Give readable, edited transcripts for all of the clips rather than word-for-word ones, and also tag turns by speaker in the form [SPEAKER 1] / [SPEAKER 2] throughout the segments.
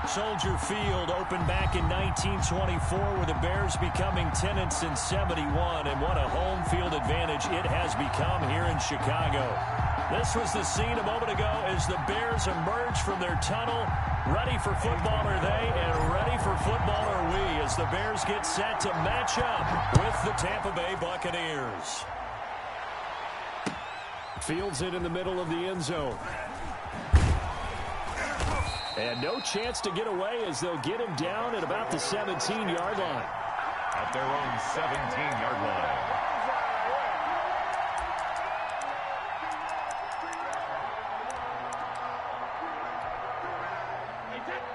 [SPEAKER 1] Soldier Field opened back in 1924 with the Bears becoming tenants in 71, and what a home field advantage it has become here in Chicago. This was the scene a moment ago as the Bears emerge from their tunnel. Ready for football are they, and ready for football are we as the Bears get set to match up with the Tampa Bay Buccaneers. Fields it in the middle of the end zone. And no chance to get away as they'll get him down at about the 17-yard line.
[SPEAKER 2] At their own 17-yard line.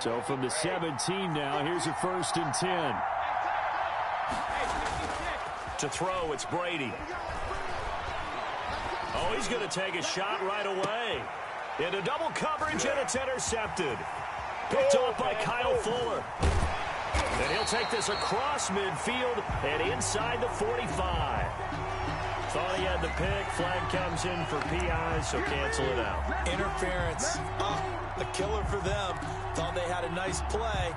[SPEAKER 1] So from the 17 now, here's a 1st and 10. To throw, it's Brady. Oh, he's going to take a shot right away. Into double coverage, and it's intercepted. Picked off by Kyle Fuller. And he'll take this across midfield and inside the 45. Thought he had the pick. Flag comes in for PI, so cancel it out.
[SPEAKER 3] Interference. A killer for them. Thought they had a nice play.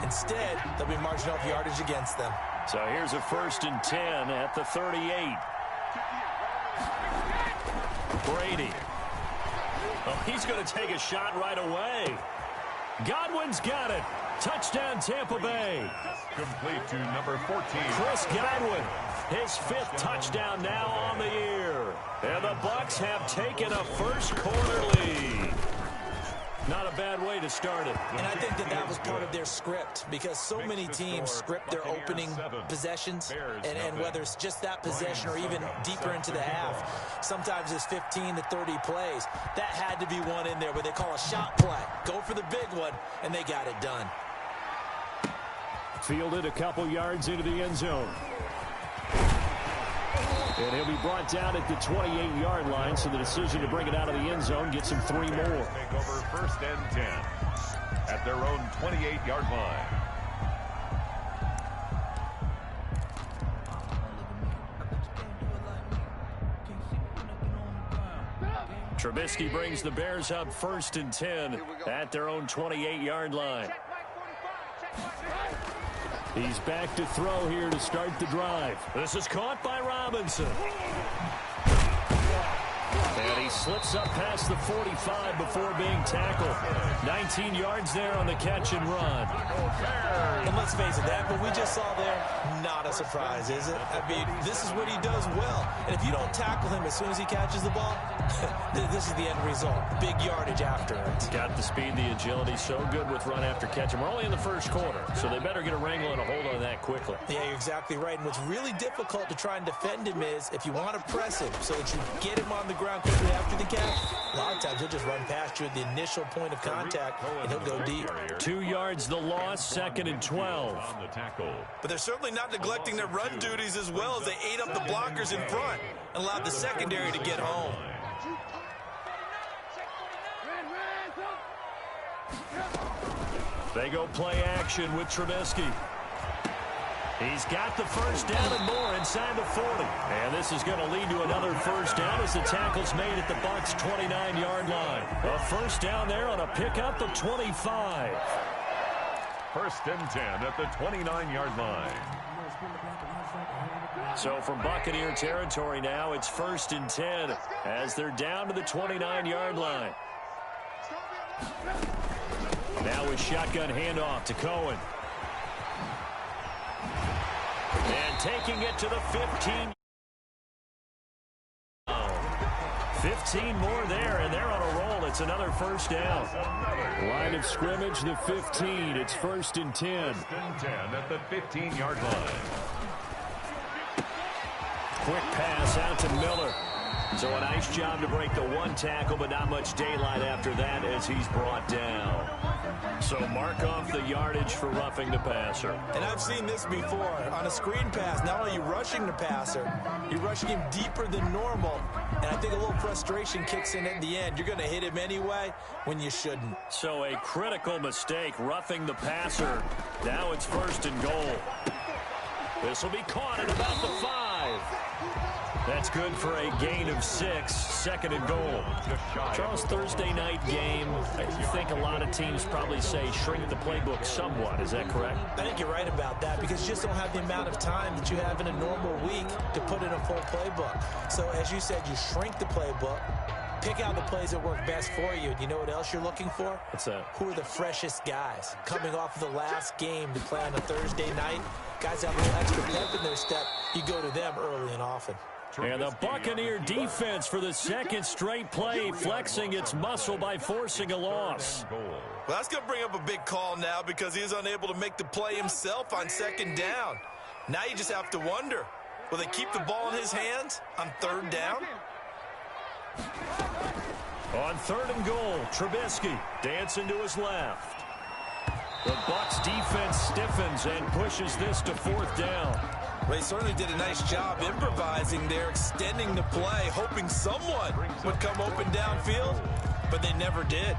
[SPEAKER 3] Instead, they'll be marginal yardage against them.
[SPEAKER 1] So here's a 1st and 10 at the 38. Brady. Oh, he's going to take a shot right away. Godwin's got it. Touchdown, Tampa Bay.
[SPEAKER 2] Complete to number 14.
[SPEAKER 1] Chris Godwin, his 5th touchdown now on the year. And the Bucs have taken a first-quarter lead. Not a bad way to start it.
[SPEAKER 3] And I think that was part of their script, because so many teams script their opening possessions, and whether it's just that possession or even deeper into the half, sometimes it's 15 to 30 plays. That had to be one in there where they call a shot play. Go for the big one, and they got it done.
[SPEAKER 1] Fielded a couple yards into the end zone. And he'll be brought down at the 28-yard line, so the decision to bring it out of the end zone gets him 3 more.
[SPEAKER 2] Take over 1st and 10 at their own 28-yard line.
[SPEAKER 1] Trubisky brings the Bears up 1st and 10 at their own 28-yard line. He's back to throw here to start the drive. This is caught by Robinson. And he slips up past the 45 before being tackled. 19 yards there on the catch and run.
[SPEAKER 3] And let's face it, that what we just saw there, not a surprise, is it? I mean, this is what he does well. And if you don't tackle him as soon as he catches the ball, this is the end result. Big yardage after it.
[SPEAKER 1] Got the speed, the agility, so good with run after catch. And we're only in the 1st quarter, so they better get a wrangle and a hold on that quickly.
[SPEAKER 3] Yeah, you're exactly right. And what's really difficult to try and defend him is if you want to press him so that you get him on the ground quickly after the catch, a lot of times he'll just run past you at the initial point of contact, and he'll go deep.
[SPEAKER 1] 2 yards the loss, 2nd and 12.
[SPEAKER 3] But they're certainly not neglecting their run duties as well as they ate up the blockers in front and allowed the secondary to get home.
[SPEAKER 1] They go play action with Trubisky. He's got the 1st down and more inside the 40. And this is going to lead to another 1st down as the tackle's made at the Bucs' 29-yard line. A 1st down there on a pickup of 25.
[SPEAKER 2] 1st and 10 at the 29-yard line.
[SPEAKER 1] So from Buccaneer territory now, it's 1st and 10 as they're down to the 29-yard line. Now with shotgun handoff to Cohen. And taking it to the 15. 15 more there, and they're on a roll. It's another 1st down. Line of scrimmage, the 15. It's 1st and 10.
[SPEAKER 2] 1st and 10 at the 15-yard line.
[SPEAKER 1] Quick pass out to Miller. So a nice job to break the 1 tackle, but not much daylight after that as he's brought down. So mark off the yardage for roughing the passer.
[SPEAKER 3] And I've seen this before. On a screen pass, not only are you rushing the passer, you're rushing him deeper than normal. And I think a little frustration kicks in at the end. You're going to hit him anyway when you shouldn't.
[SPEAKER 1] So a critical mistake, roughing the passer. Now it's 1st and goal. This will be caught at about the 5. That's good for a gain of 6, second and goal. Charles, Thursday night game, I think a lot of teams probably say shrink the playbook somewhat. Is that correct?
[SPEAKER 3] I think you're right about that because you just don't have the amount of time that you have in a normal week to put in a full playbook. So as you said, you shrink the playbook, pick out the plays that work best for you. And you know what else you're looking for?
[SPEAKER 1] What's that?
[SPEAKER 3] Who are the freshest guys coming off of the last game to play on a Thursday night? Guys have a little extra pep in their step. You go to them early and often.
[SPEAKER 1] And the Buccaneer defense for the second straight play, flexing its muscle by forcing a loss.
[SPEAKER 3] Well, that's going to bring up a big call now because he is unable to make the play himself on second down. Now you just have to wonder, will they keep the ball in his hands on third down?
[SPEAKER 1] On third and goal, Trubisky dancing to his left. The Bucs defense stiffens and pushes this to fourth down.
[SPEAKER 3] Well, he certainly did a nice job improvising there, extending the play, hoping someone would come open downfield, but they never did.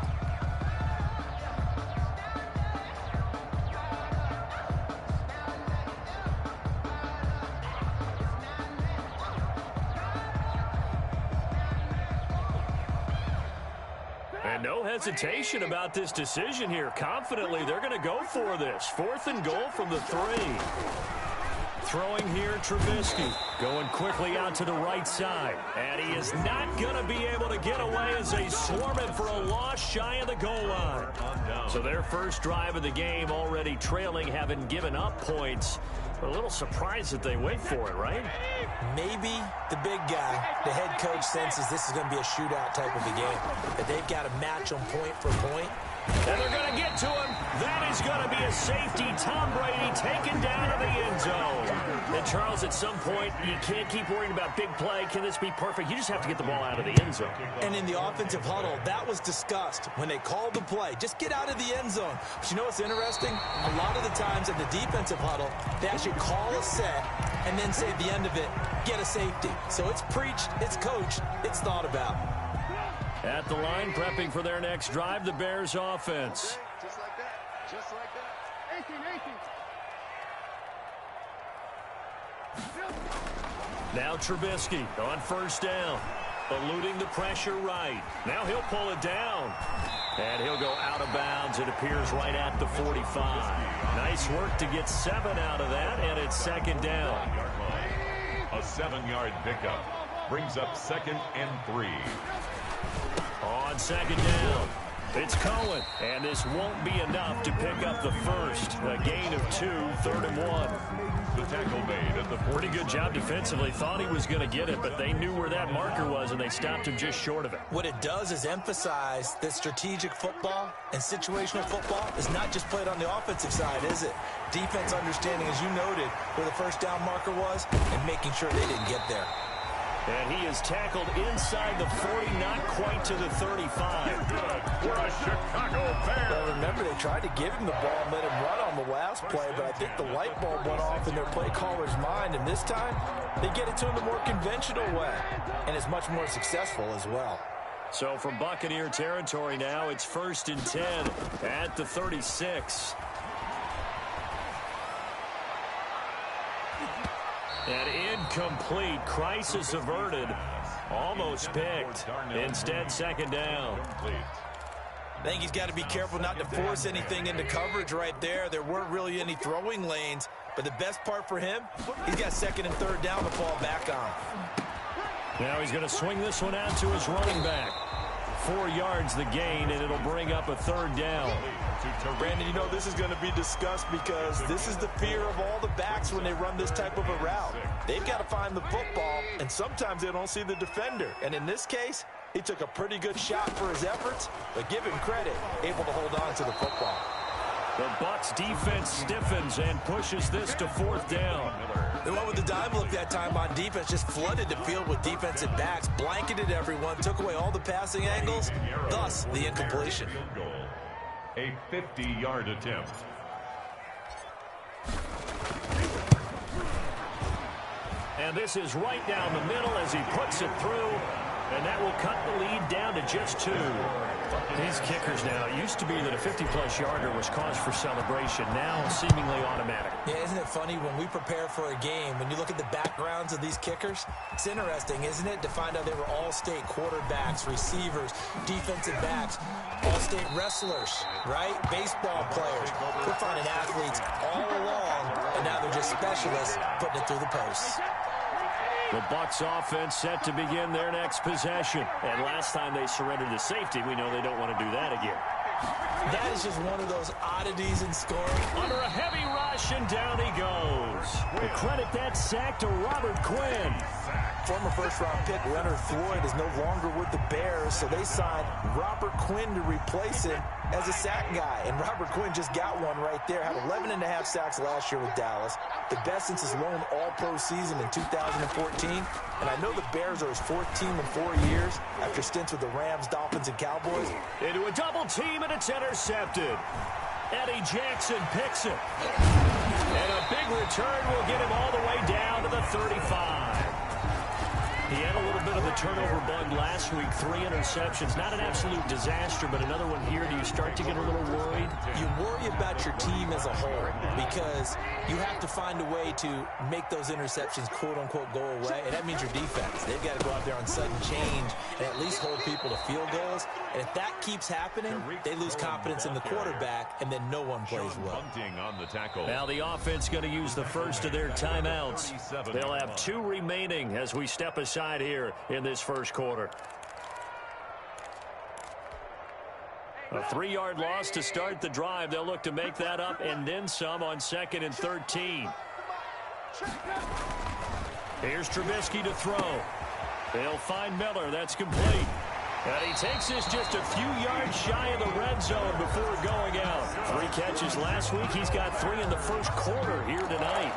[SPEAKER 1] And no hesitation about this decision here. Confidently, they're going to go for this. Fourth and goal from the 3. Throwing here, Trubisky. Going quickly out to the right side. And he is not going to be able to get away as they swarm him for a loss shy of the goal line. So their first drive of the game already trailing, having given up points. A little surprised that they went for it, right?
[SPEAKER 3] Maybe the big guy, the head coach, senses this is going to be a shootout type of a game, that they've got to match them point for point.
[SPEAKER 1] And they're going to get to him. That is going to be a safety. Tom Brady taken down to the end zone. And Charles, at some point, you can't keep worrying about big play. Can this be perfect? You just have to get the ball out of the end zone.
[SPEAKER 3] And in the offensive huddle, that was discussed when they called the play. Just get out of the end zone. But you know what's interesting? A lot of the times in the defensive huddle, they actually call a set and then say at the end of it, get a safety. So it's preached, it's coached, it's thought about.
[SPEAKER 1] At the line, prepping for their next drive, the Bears offense.
[SPEAKER 4] Just like that. Just like that. 18.
[SPEAKER 1] Now Trubisky on first down. Eluding the pressure right. Now he'll pull it down. And he'll go out of bounds. It appears right at the 45. Nice work to get 7 out of that, and it's second down.
[SPEAKER 2] A 7-yard pickup brings up 2nd and 3.
[SPEAKER 1] On second down, it's Cohen, and this won't be enough to pick up the first. A gain of 2, 3rd and 1.
[SPEAKER 2] The tackle made at the 40.
[SPEAKER 1] Pretty good job defensively. Thought he was going to get it, but they knew where that marker was, and they stopped him just short of it.
[SPEAKER 3] What it does is emphasize that strategic football and situational football is not just played on the offensive side, is it? Defense understanding, as you noted, where the first down marker was and making sure they didn't get there.
[SPEAKER 1] And he is tackled inside the 40, not quite to the 35.
[SPEAKER 2] For a Chicago Bear.
[SPEAKER 3] Well, remember, they tried to give him the ball and let him run on the last play, but I think the light bulb went off in their play caller's mind, and this time they get it to him the more conventional way, and it's much more successful as well.
[SPEAKER 1] So from Buccaneer territory now, it's 1st and 10 at the 36. And incomplete. Crisis averted. Almost picked. Instead, second down.
[SPEAKER 3] I think he's got to be careful not to force anything into coverage right there. There weren't really any throwing lanes. But the best part for him, he's got 2nd and 3rd down to fall back on.
[SPEAKER 1] Now he's going to swing this one out to his running back. 4 yards the gain, and it'll bring up a 3rd down.
[SPEAKER 3] Brandon, you know this is going to be discussed because this is the fear of all the backs when they run this type of a route. They've got to find the football, and sometimes they don't see the defender. And in this case, he took a pretty good shot for his efforts, but give him credit, able to hold on to the football.
[SPEAKER 1] The Bucs defense stiffens and pushes this to 4th down.
[SPEAKER 3] They went with the dime look that time on defense, just flooded the field with defensive backs, blanketed everyone, took away all the passing angles, thus the incompletion.
[SPEAKER 2] A 50-yard attempt.
[SPEAKER 1] And this is right down the middle as he puts it through. And that will cut the lead down to just 2. These kickers now, it used to be that a 50-plus yarder was cause for celebration. Now seemingly automatic.
[SPEAKER 3] Yeah, isn't it funny when we prepare for a game, when you look at the backgrounds of these kickers, it's interesting, isn't it, to find out they were all-state quarterbacks, receivers, defensive backs, all-state wrestlers, right? Baseball players. We're finding athletes all along, and now they're just specialists putting it through the posts.
[SPEAKER 1] The Bucs offense set to begin their next possession. And last time they surrendered to safety, we know they don't want to do that again.
[SPEAKER 3] That is just one of those oddities in scoring.
[SPEAKER 1] Under a heavy rush, and down he goes. We credit that sack to Robert Quinn.
[SPEAKER 3] Former first-round pick Leonard Floyd is no longer with the Bears, so they signed Robert Quinn to replace him as a sack guy. And Robert Quinn just got one right there. Had 11.5 sacks last year with Dallas. The best since his lone all-pro season in 2014. And I know the Bears are his 4th team in 4 years after stints with the Rams, Dolphins, and Cowboys.
[SPEAKER 1] Into a double team, and it's intercepted. Eddie Jackson picks it. And a big return will get him all the way down to the 35. He had a little bit of the turnover bug last week, 3 interceptions. Not an absolute disaster, but another one here. Do you start to get a little worried?
[SPEAKER 3] You worry about your team as a whole because you have to find a way to make those interceptions, quote-unquote, go away, and that means your defense. They've got to go out there on sudden change and at least hold people to field goals. And if that keeps happening, they lose confidence in the quarterback, and then no one plays well.
[SPEAKER 1] Now the offense going to use the first of their timeouts. They'll have 2 remaining as we step aside here in this first quarter. A 3-yard loss to start the drive. They'll look to make that up and then some on 2nd and 13. Here's Trubisky to throw. They'll find Miller. That's complete. And he takes this just a few yards shy of the red zone before going out. 3 catches last week. He's got 3 in the first quarter here tonight.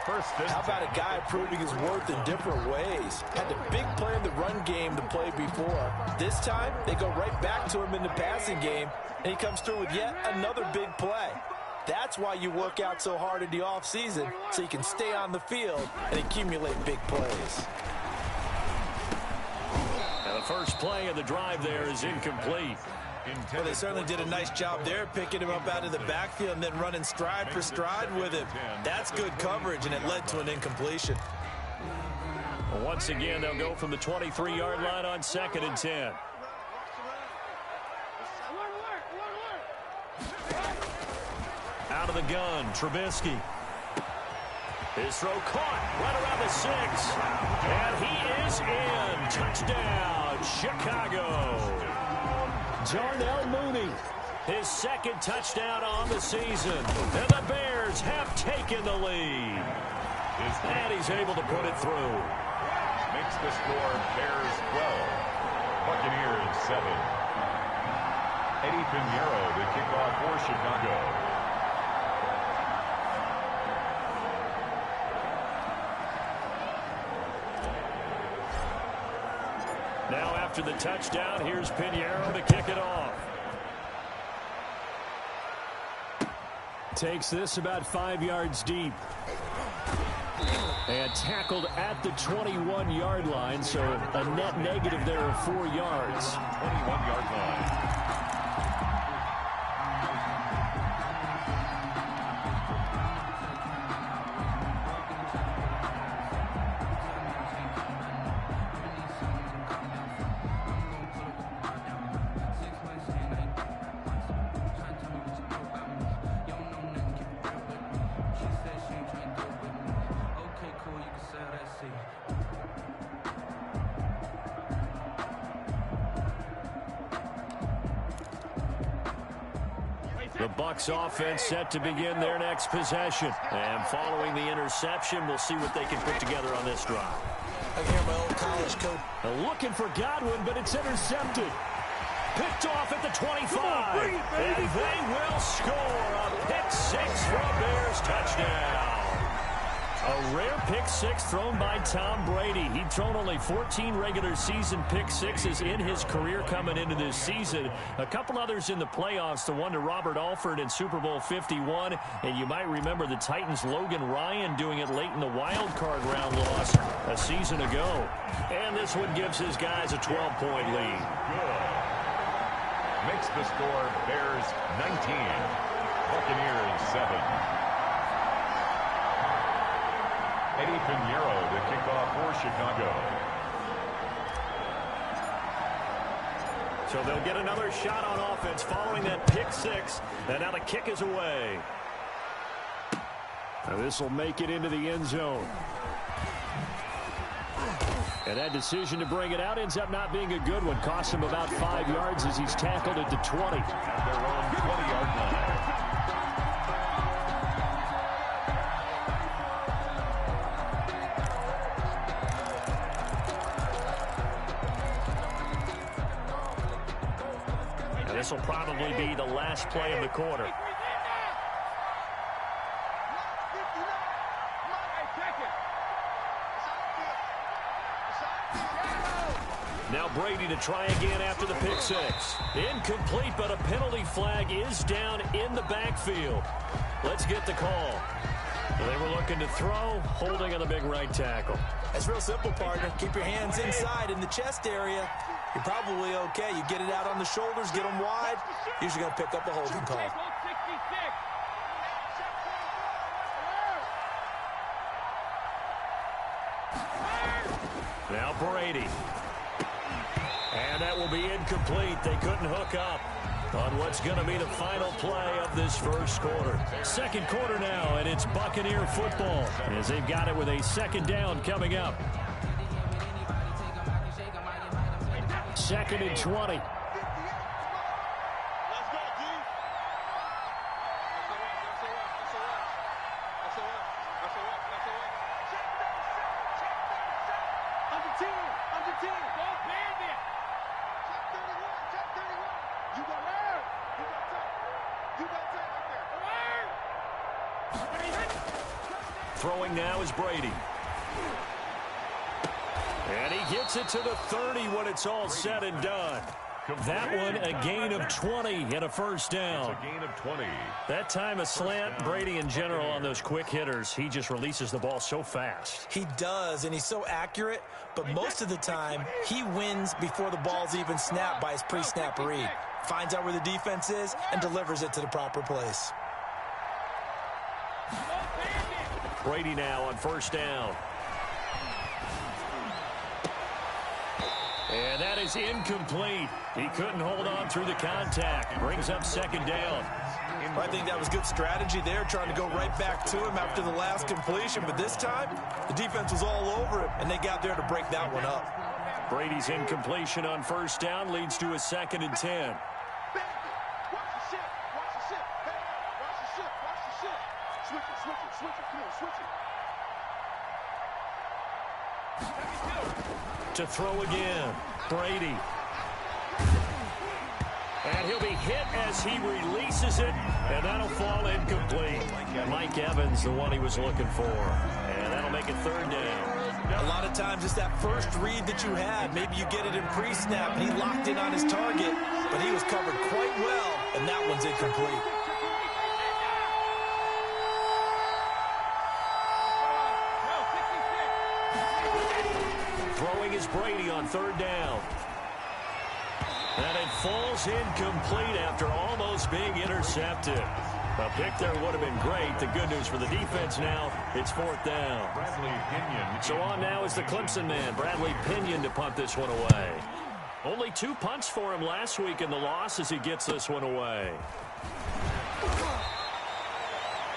[SPEAKER 3] How about a guy proving his worth in different ways? Had the big play in the run game to play before. This time, they go right back to him in the passing game, and he comes through with yet another big play. That's why you work out so hard in the offseason, so you can stay on the field and accumulate big plays.
[SPEAKER 1] Now the first play of the drive there is incomplete.
[SPEAKER 3] Well, they certainly did a nice job there, picking him up out of the backfield and then running stride for stride with him. That's good coverage, and it led to an incompletion.
[SPEAKER 1] Well, once again, they'll go from the 23-yard line on 2nd and 10. Out of the gun, Trubisky. His throw caught right around the 6. And he is in. Touchdown, Chicago. Darnell Mooney, his 2nd touchdown on the season. And the Bears have taken the lead. And he's able to put it through.
[SPEAKER 2] Makes the score Bears 12, Buccaneers 7. Eddie Pinheiro to kick off for Chicago.
[SPEAKER 1] Now after the touchdown, here's Pinheiro to kick it off. Takes this about 5 yards deep. And tackled at the 21-yard line, so a net negative there of 4 yards.
[SPEAKER 2] 21-yard line.
[SPEAKER 1] The Bucs offense set to begin their next possession. And following the interception, we'll see what they can put together on this drive.
[SPEAKER 3] I hear my old college coach.
[SPEAKER 1] Looking for Godwin, but it's intercepted. Picked off at the 25. And they will score a pick 6 for a Bears touchdown. A rare pick six thrown by Tom Brady. He'd thrown only 14 regular season pick sixes in his career coming into this season. A couple others in the playoffs, the one to Robert Alford in Super Bowl 51. And you might remember the Titans' Logan Ryan doing it late in the wild card round loss a season ago. And this one gives his guys a 12-point lead.
[SPEAKER 2] Good. Makes the score Bears 19, Buccaneers 7. Eddie Pinheiro to kick off for Chicago.
[SPEAKER 1] So they'll get another shot on offense following that pick six. And now the kick is away. Now this will make it into the end zone. And that decision to bring it out ends up not being a good one. Cost him about 5 yards as he's tackled at the 20.
[SPEAKER 2] At their own 20-yard line.
[SPEAKER 1] This will probably be the last play of the quarter. Now Brady to try again after the pick six. Incomplete, but a penalty flag is down in the backfield. Let's get the call. They were looking to throw, holding on the big right tackle.
[SPEAKER 3] It's real simple, partner. Keep your hands inside in the chest area. You're probably okay. You get it out on the shoulders, get them wide. Usually going to pick up a holding call.
[SPEAKER 1] Now Brady. And that will be incomplete. They couldn't hook up on what's going to be the final play of this first quarter. Second quarter now, and it's Buccaneer football as they've got it with a second down coming up. Second and 20. Throwing now is Brady. And he gets it to the 30 when it's all said and done. That one, a gain of 20 and a first down.
[SPEAKER 2] It's a gain of 20.
[SPEAKER 1] That time a slant. Brady in general on those quick hitters, he just releases the ball so fast.
[SPEAKER 3] He does, and he's so accurate, but most of the time he wins before the ball's even snapped by his pre-snap read. Finds out where the defense is and delivers it to the proper place.
[SPEAKER 1] Brady now on first down. And that is incomplete. He couldn't hold on through the contact. Brings up second down.
[SPEAKER 3] I think that was good strategy there, trying to go right back to him after the last completion. But this time, the defense was all over him, and they got there to break that one up.
[SPEAKER 1] Brady's incompletion on first down leads to a second and 10. To throw again, Brady. And he'll be hit as he releases it, and that'll fall incomplete. Mike Evans, the one he was looking for. And that'll make it third down.
[SPEAKER 3] A lot of times it's that first read that you had. Maybe you get it in pre-snap, and he locked in on his target, but he was covered quite well, and that one's incomplete.
[SPEAKER 1] Throwing is Brady on third down. And it falls incomplete after almost being intercepted. A pick there would have been great. The good news for the defense now, it's fourth down.
[SPEAKER 2] Bradley Pinion.
[SPEAKER 1] So on now is the Clemson man, Bradley Pinion, to punt this one away. Only 2 punts for him last week in the loss as he gets this one away.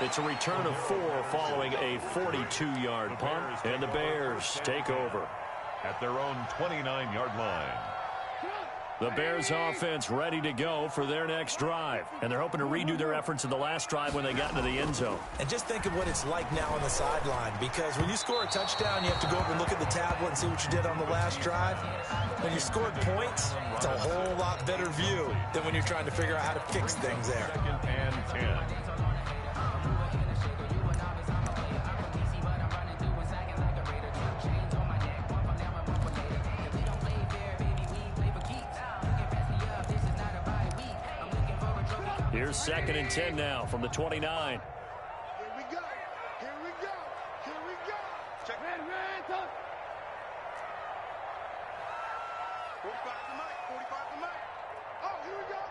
[SPEAKER 1] It's a return of 4 following a 42-yard punt, and the Bears take over.
[SPEAKER 2] At their own 29-yard line.
[SPEAKER 1] The Bears offense ready to go for their next drive. And they're hoping to redo their efforts in the last drive when they got into the end zone.
[SPEAKER 3] And just think of what it's like now on the sideline, because when you score a touchdown, you have to go over and look at the tablet and see what you did on the last drive. When you scored points, it's a whole lot better view than when you're trying to figure out how to fix things there.
[SPEAKER 2] Second and 10.
[SPEAKER 1] Here's 2nd and 10 now from the 29.
[SPEAKER 4] Here we go. Here we go. Here we go. Check. Red, 45 to Mike. 45 to Mike. Oh, here we go.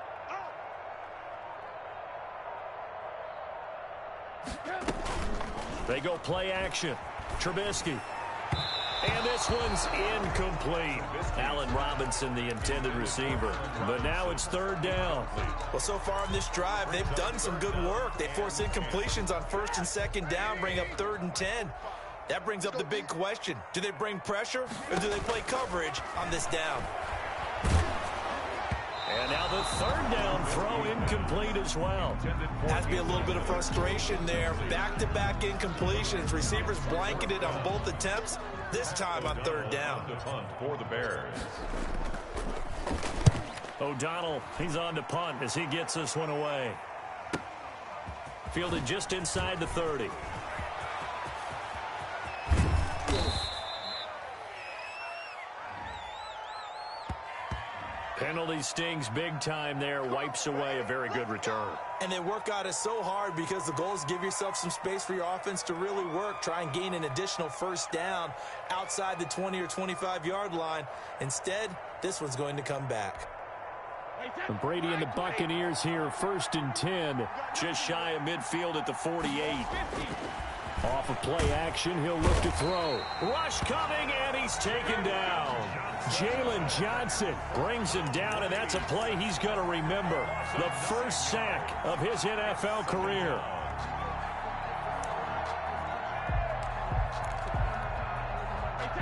[SPEAKER 4] Oh.
[SPEAKER 1] They go play action. Trubisky. And this one's incomplete. Allen Robinson, the intended receiver. But now it's 3rd down.
[SPEAKER 3] Well, so far on this drive, they've done some good work. They force incompletions on 1st and 2nd down, bring up 3rd and 10. That brings up the big question. Do they bring pressure or do they play coverage on this down?
[SPEAKER 1] And now the 3rd down throw incomplete as well.
[SPEAKER 3] Has to be a little bit of frustration there. Back-to-back incompletions. Receivers blanketed on both attempts, this time on 3rd down.
[SPEAKER 2] To punt for the Bears.
[SPEAKER 1] O'Donnell, he's on to punt as he gets this one away. Fielded just inside the 30. Penalty stings big time there, wipes away a very good return.
[SPEAKER 3] And they work out it so hard because the goal is give yourself some space for your offense to really work. Try and gain an additional 1st down outside the 20 or 25-yard line. Instead, this one's going to come back.
[SPEAKER 1] And Brady and the Buccaneers here, 1st and 10, just shy of midfield at the 48. Off of play action, he'll look to throw. Rush coming, and he's taken down. Jalen Johnson brings him down, and that's a play he's going to remember. The 1st sack of his NFL career.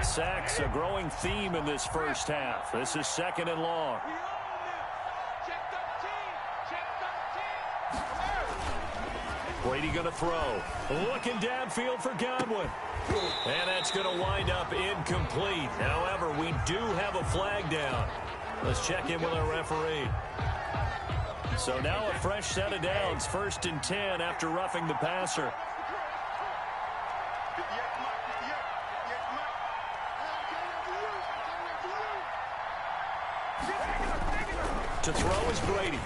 [SPEAKER 1] Sacks, a growing theme in this 1st half. This is 2nd and long. Brady going to throw. Looking downfield for Godwin. And that's going to wind up incomplete. However, we do have a flag down. Let's check in with our referee. So now a fresh set of downs. 1st and 10 after roughing the passer. To throw is Brady.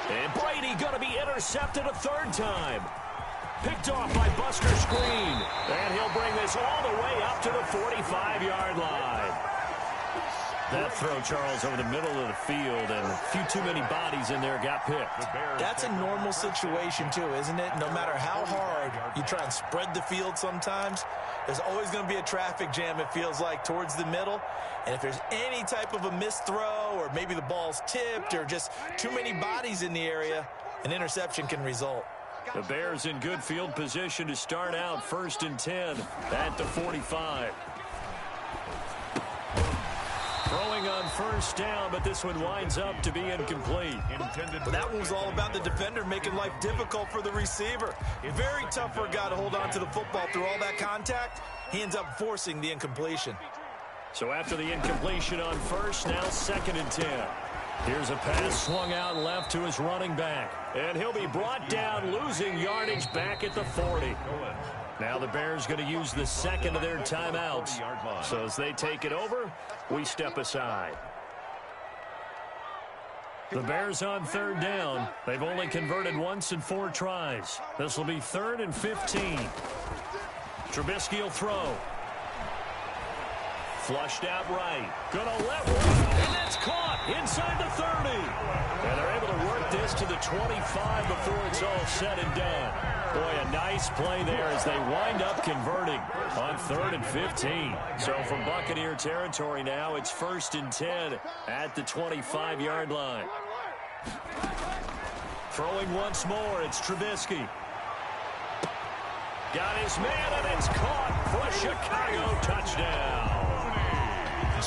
[SPEAKER 1] And Brady going to be intercepted a 3rd time. Picked off by Buster Screen. And he'll bring this all the way up to the 45-yard line. That throw, Charles, over the middle of the field, and a few too many bodies in there got picked.
[SPEAKER 3] That's a normal situation, too, isn't it? No matter how hard you try and spread the field sometimes, there's always going to be a traffic jam, it feels like, towards the middle. And if there's any type of a missed throw, or maybe the ball's tipped, or just too many bodies in the area, an interception can result.
[SPEAKER 1] The Bears in good field position to start out 1st and 10 at the 45. Throwing on 1st down, but this one winds up to be incomplete.
[SPEAKER 3] Well, that one was all about the defender making life difficult for the receiver. Very tough for a guy to hold on to the football through all that contact. He ends up forcing the incompletion.
[SPEAKER 1] So after the incompletion on 1st, now 2nd and 10. Here's a pass swung out left to his running back. And he'll be brought down, losing yardage back at the 40. Now the Bears going to use the 2nd of their timeouts. So as they take it over, we step aside. The Bears on 3rd down. They've only converted once in 4 tries. This will be 3rd and 15. Trubisky will throw. Flushed out right. Gonna let one, and that's caught inside the 30. And they're able to work this to the 25 before it's all said and done. Boy, a nice play there as they wind up converting on 3rd and 15. So from Buccaneer territory now, it's 1st and 10 at the 25-yard line. Throwing once more, it's Trubisky. Got his man, and it's caught for a Chicago touchdown.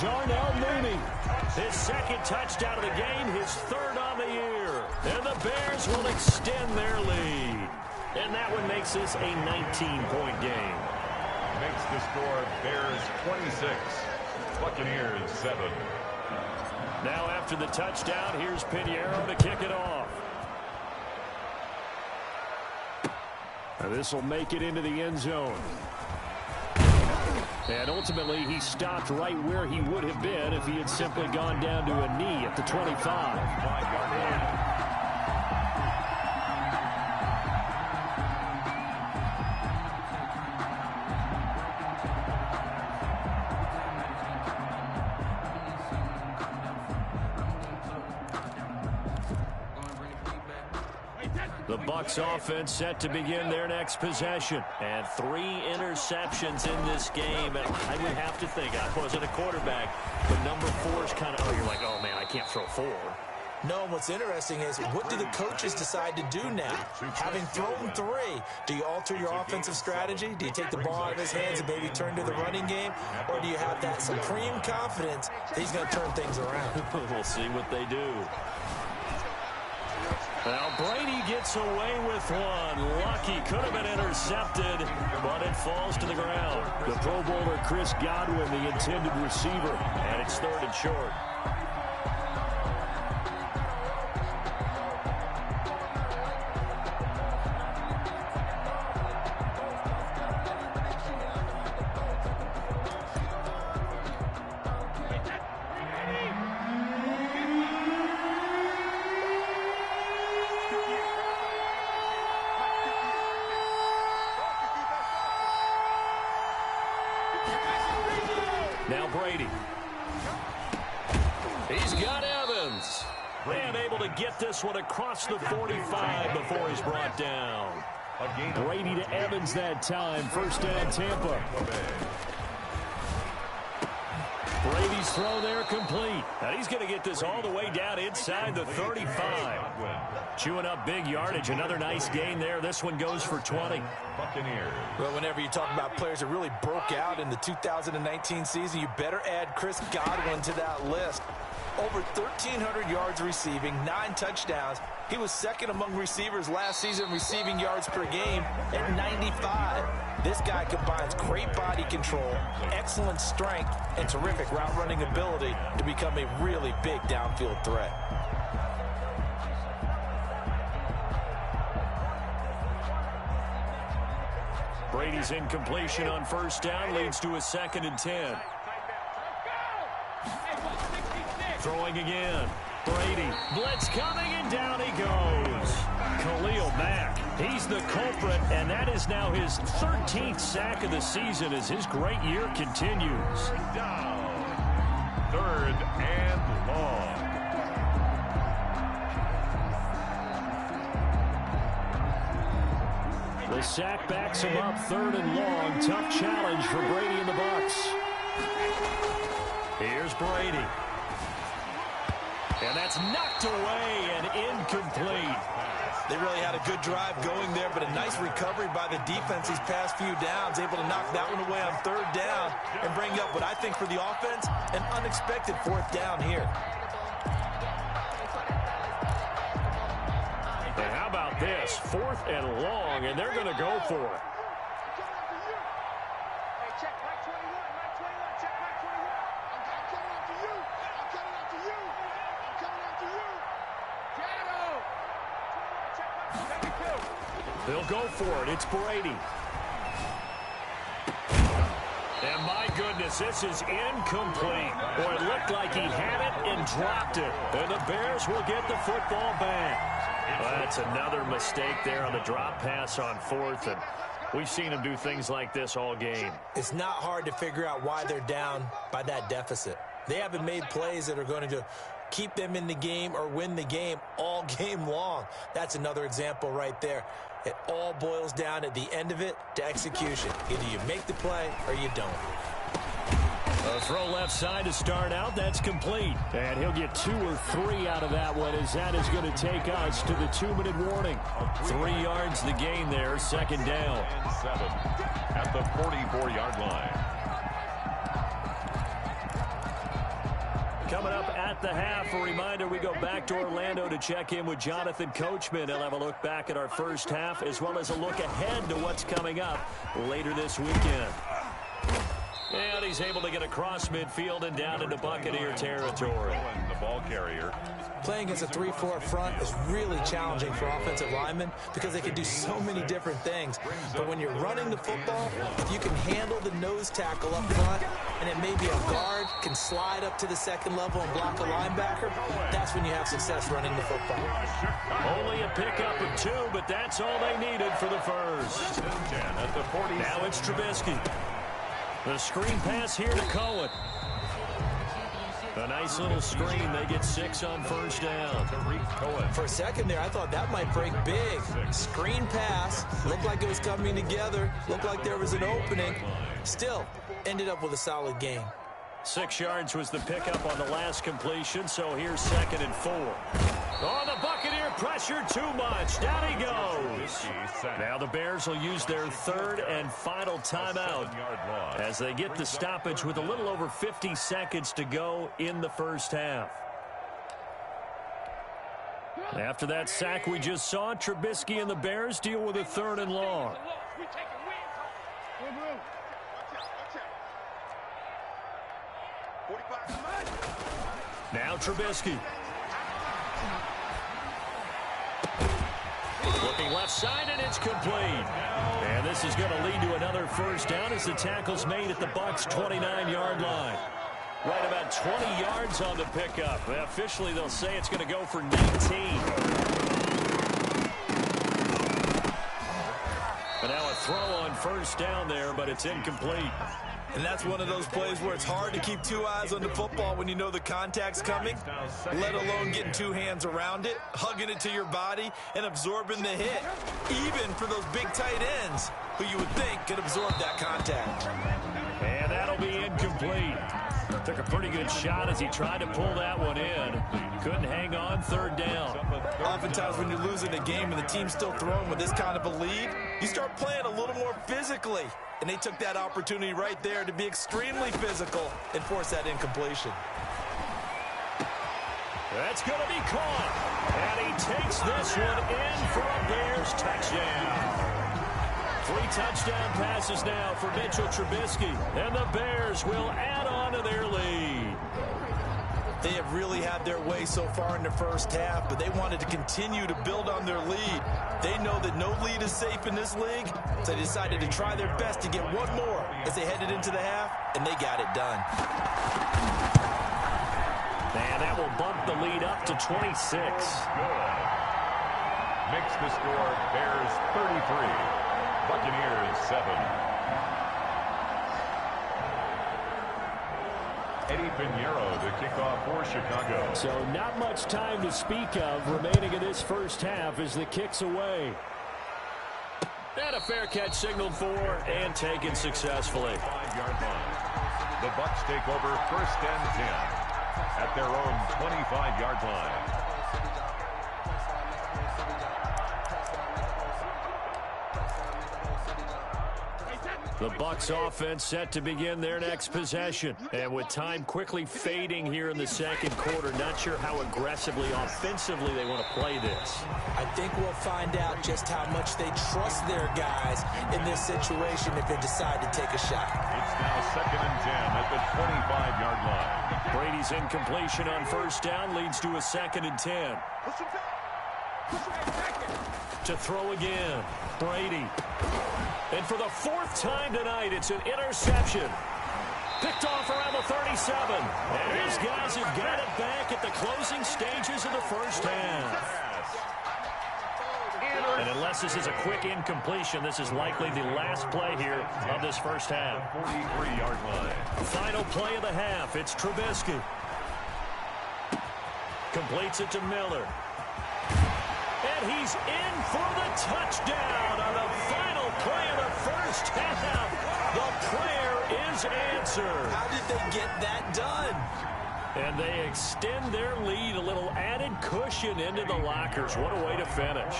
[SPEAKER 1] Darnell Mooney, his 2nd touchdown of the game, his 3rd on the year. And the Bears will extend their lead. And that one makes this a 19-point game.
[SPEAKER 2] Makes the score Bears 26, Buccaneers 7.
[SPEAKER 1] Now after the touchdown, here's Pinheiro to kick it off. Now this will make it into the end zone. And ultimately, he stopped right where he would have been if he had simply gone down to a knee at the 25. The Bucs offense set to begin their next possession.
[SPEAKER 5] And 3 interceptions in this game. And I would have to think, I wasn't a quarterback, but number 4 is kind of, you're like, oh, man, I can't throw 4.
[SPEAKER 3] No, what's interesting is what do the coaches decide to do now? Having thrown 3, do you alter your offensive strategy? Do you take the ball out of his hands and maybe turn to the running game? Or do you have that supreme confidence that he's going to turn things around?
[SPEAKER 5] We'll see what they do.
[SPEAKER 1] Now Brady gets away with one. Lucky, could have been intercepted, but it falls to the ground. The Pro Bowler Chris Godwin, the intended receiver, and it's 3rd and short. Now Brady. He's got Evans. And able to get this one across the 45 before he's brought down. Brady to Evans that time. 1st down, Tampa. Brady's throw there complete. And he's going to get this all the way down inside the 35. Chewing up big yardage. Another nice gain there. This one goes for 20.
[SPEAKER 3] Well, whenever you talk about players that really broke out in the 2019 season, you better add Chris Godwin to that list. Over 1,300 yards receiving, 9 touchdowns. He was 2nd among receivers last season receiving yards per game at 95. This guy combines great body control, excellent strength, and terrific route running ability to become a really big downfield threat.
[SPEAKER 1] Brady's incompletion on 1st down leads to a 2nd and 10. Throwing again. Brady. Blitz coming, and down he goes. Khalil Mack. He's the culprit, and that is now his 13th sack of the season as his great year continues.
[SPEAKER 2] Down. 3rd and long.
[SPEAKER 1] The sack backs him up. 3rd and long. Tough challenge for Brady and the Bucs. Here's Brady. And that's knocked away and incomplete.
[SPEAKER 3] They really had a good drive going there, but a nice recovery by the defense these past few downs, able to knock that one away on 3rd down and bring up what I think for the offense, an unexpected 4th down here.
[SPEAKER 1] And how about this? 4th and long, and they're going to go for it. They'll go for it. It's Brady. And my goodness, this is incomplete. Boy, it looked like he had it and dropped it. And the Bears will get the football back. Well, that's another mistake there on the drop pass on 4th. And we've seen him do things like this all game.
[SPEAKER 3] It's not hard to figure out why they're down by that deficit. They haven't made plays that are going to keep them in the game or win the game all game long. That's another example right there. It all boils down at the end of it to execution. Either you make the play or you don't.
[SPEAKER 1] A throw left side to start out. That's complete. And he'll get 2 or 3 out of that one as that is going to take us to the 2-minute warning. 3 yards the gain there. 2nd down.
[SPEAKER 2] 7 at the 44-yard line.
[SPEAKER 1] Coming up at the half, a reminder, we go back to Orlando to check in with Jonathan Coachman. He'll have a look back at our first half as well as a look ahead to what's coming up later this weekend. And he's able to get across midfield and down into Buccaneer territory.
[SPEAKER 2] The ball carrier.
[SPEAKER 3] Playing against a 3-4 front is really challenging for offensive linemen because they can do so many different things. But when you're running the football, if you can handle the nose tackle up front, and it may be a guard, can slide up to the 2nd level and block a linebacker, that's when you have success running the football.
[SPEAKER 1] Only a pickup of 2, but that's all they needed for the first. Now it's Trubisky. The screen pass here to Cohen. nice little screen. They get 6 on first down.
[SPEAKER 3] For a second there, I thought that might break big. Screen pass. Looked like it was coming together. Looked like there was an opening. Still, ended up with a solid game.
[SPEAKER 1] 6 yards was the pickup on the last completion, so here's 2nd and 4. Oh, the Buccaneer pressure too much. Down he goes. Now the Bears will use their 3rd and final timeout as they get the stoppage with a little over 50 seconds to go in the first half. After that sack we just saw, Trubisky and the Bears deal with a 3rd and long. Now Trubisky. Looking left side, and it's complete. And this is going to lead to another first down as the tackle's made at the Bucs' 29-yard line. Right about 20 yards on the pickup. Officially, they'll say it's going to go for 19. But now a throw on first down there, but it's incomplete.
[SPEAKER 3] And that's one of those plays where it's hard to keep 2 eyes on the football when you know the contact's coming, let alone getting 2 hands around it, hugging it to your body, and absorbing the hit, even for those big tight ends who you would think could absorb that contact.
[SPEAKER 1] And that'll be incomplete. Took a pretty good shot as he tried to pull that one in. Couldn't hang on, 3rd down.
[SPEAKER 3] Oftentimes when you're losing a game and the team's still throwing with this kind of a lead, you start playing a little more physically. And they took that opportunity right there to be extremely physical and force that incompletion.
[SPEAKER 1] That's going to be caught. And he takes this one in for a Bears touchdown. 3 touchdown passes now for Mitchell Trubisky. And the Bears will add on to their lead.
[SPEAKER 3] They have really had their way so far in the first half, but they wanted to continue to build on their lead. They know that no lead is safe in this league, so they decided to try their best to get one more as they headed into the half, and they got it done.
[SPEAKER 1] And that will bump the lead up to 26.
[SPEAKER 2] Good. Makes the score Bears 33, Buccaneers 7. Eddie Pinheiro to kick off for Chicago.
[SPEAKER 1] So not much time to speak of remaining in this first half as the kick's away. And a fair catch signaled for and taken successfully.
[SPEAKER 2] 5-yard line. The Bucs take over 1st and 10 at their own 25-yard line.
[SPEAKER 1] The Bucs offense set to begin their next possession. And with time quickly fading here in the 2nd quarter, not sure how aggressively, offensively they want to play this.
[SPEAKER 3] I think we'll find out just how much they trust their guys in this situation if they decide to take a shot.
[SPEAKER 2] It's now 2nd and 10 at the 25-yard line.
[SPEAKER 1] Brady's incompletion on first down leads to a 2nd and 10. To throw again, Brady. And for the 4th time tonight, it's an interception. Picked off around the 37. And these guys have got it back at the closing stages of the first half. And unless this is a quick incompletion, this is likely the last play here of this first half.
[SPEAKER 2] 43-yard line.
[SPEAKER 1] Final play of the half. It's Trubisky. Completes it to Miller. And he's in for the touchdown on the final play of the first half. The prayer is answered.
[SPEAKER 3] How did they get that done?
[SPEAKER 1] And they extend their lead, a little added cushion into the lockers. What a way to finish.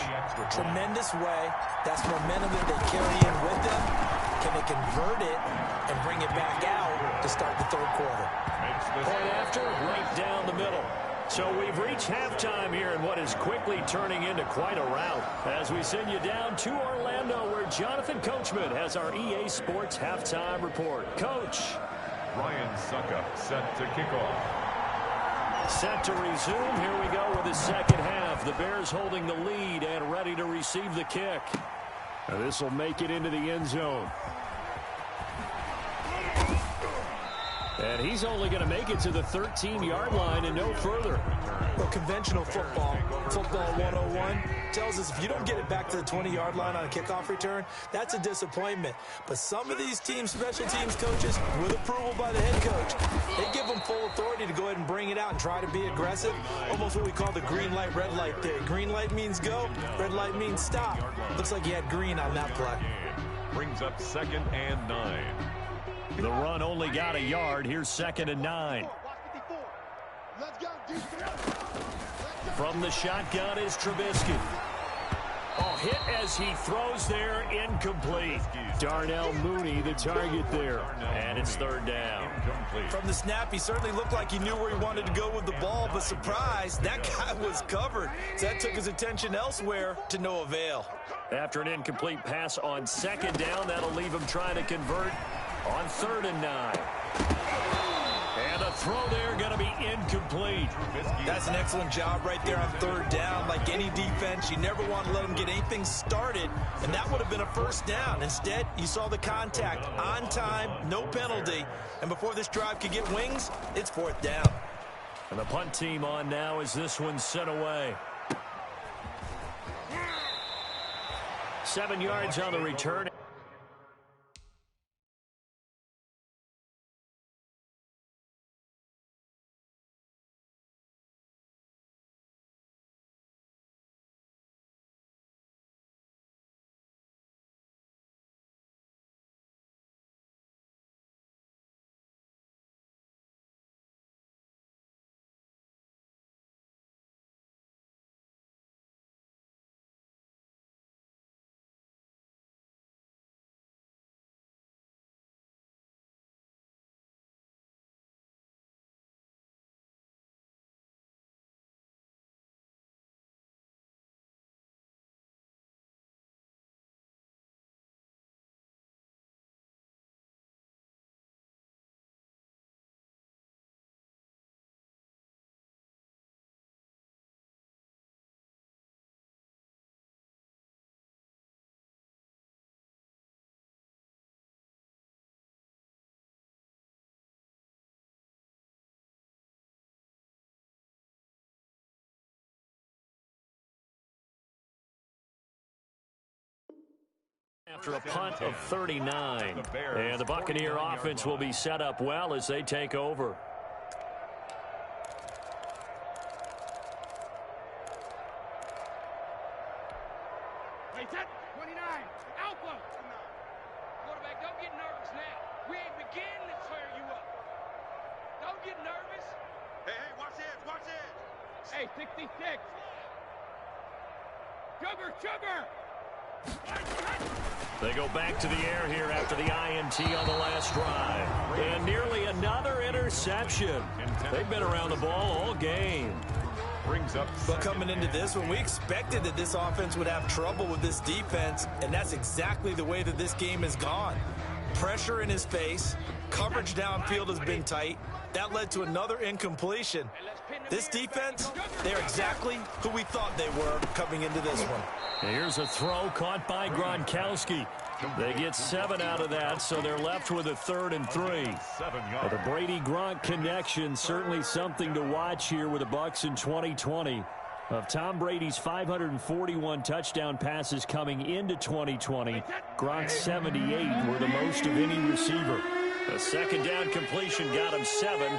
[SPEAKER 3] Tremendous way. That's momentum that they carry in with them. Can they convert it and bring it back out to start the 3rd quarter?
[SPEAKER 1] Point after, right down the middle. So we've reached halftime here in what is quickly turning into quite a rout as we send you down to Orlando where Jonathan Coachman has our EA Sports halftime report. Coach.
[SPEAKER 2] Ryan Suckup set to kick off.
[SPEAKER 1] Set to resume. Here we go with the second half. The Bears holding the lead and ready to receive the kick. Now this will make it into the end zone. And he's only going to make it to the 13-yard line and no further.
[SPEAKER 3] Well, conventional football 101, tells us if you don't get it back to the 20-yard line on a kickoff return, that's a disappointment. But some of these teams, special teams coaches, with approval by the head coach, they give them full authority to go ahead and bring it out and try to be aggressive. Almost what we call the green light, red light theory. Green light means go, red light means stop. Looks like he had green on that play.
[SPEAKER 2] Brings up 2nd and 9.
[SPEAKER 1] The run only got a yard. Here's 2nd and 9. From the shotgun is Trubisky. Oh, hit as he throws there, incomplete. Darnell Mooney, the target there. And it's 3rd down.
[SPEAKER 3] From the snap, he certainly looked like he knew where he wanted to go with the ball, but surprise, that guy was covered. So that took his attention elsewhere to no avail.
[SPEAKER 1] After an incomplete pass on 2nd down, that'll leave him trying to convert on 3rd and 9. And a throw there going to be incomplete.
[SPEAKER 3] That's an excellent job right there on 3rd down. Like any defense, you never want to let them get anything started, and that would have been a 1st down. Instead, you saw the contact on time, no penalty, and before this drive could get wings, it's 4th down.
[SPEAKER 1] And the punt team on now as this one's sent away. 7 yards on the return. After a punt of 39. And the Buccaneer offense will be set up well as they take over.
[SPEAKER 4] Hey, 29, Alpha. Quarterback, don't get nervous now. We ain't beginning to tear you up. Don't get nervous. Hey, watch this. Hey, 66. Sugar.
[SPEAKER 1] They go back to the air here after the INT on the last drive. And nearly another interception. They've been around the ball all game.
[SPEAKER 2] Brings up.
[SPEAKER 3] But coming into this one, we expected that this offense would have trouble with this defense, and that's exactly the way that this game has gone. Pressure in his face, coverage downfield has been tight. That led to another incompletion. This defense, they're exactly who we thought they were coming into this one.
[SPEAKER 1] Here's a throw caught by Gronkowski. They get 7 out of that, so they're left with a 3rd and 3. But the Brady-Gronk connection, certainly something to watch here with the Bucs in 2020. Of Tom Brady's 541 touchdown passes coming into 2020, Gronk's 78 were the most of any receiver. A 2nd down completion got him 7.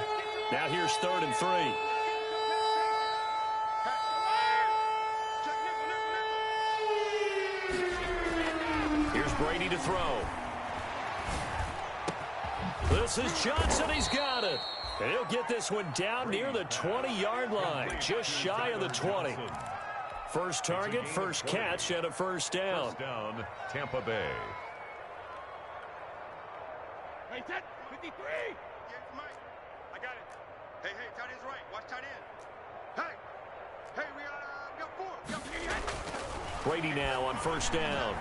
[SPEAKER 1] Now here's 3rd and 3. Here's Brady to throw. This is Johnson. He's got it. And he'll get this one down near the 20-yard line, just shy of the 20. First target, first catch, and a 1st down.
[SPEAKER 2] First down, Tampa Bay.
[SPEAKER 4] Hey, 53. Yeah, Mike. I got it. Hey, tight end's right. Watch tight end. Hey, we got 4.
[SPEAKER 1] Brady now on 1st down.